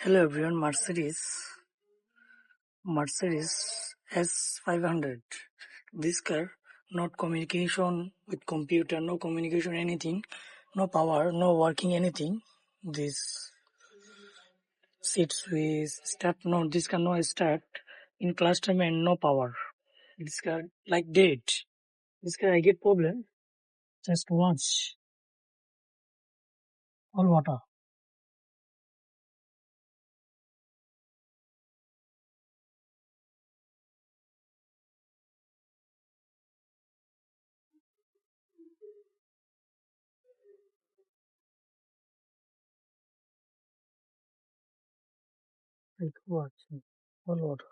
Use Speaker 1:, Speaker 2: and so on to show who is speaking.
Speaker 1: Hello everyone, Mercedes S500. This car, not communication with computer, no communication anything, no power, no working anything. This sits with start, no, this car no start in class time and no power. This car like dead. This car I get problem. Just watch all water. Like watch all water.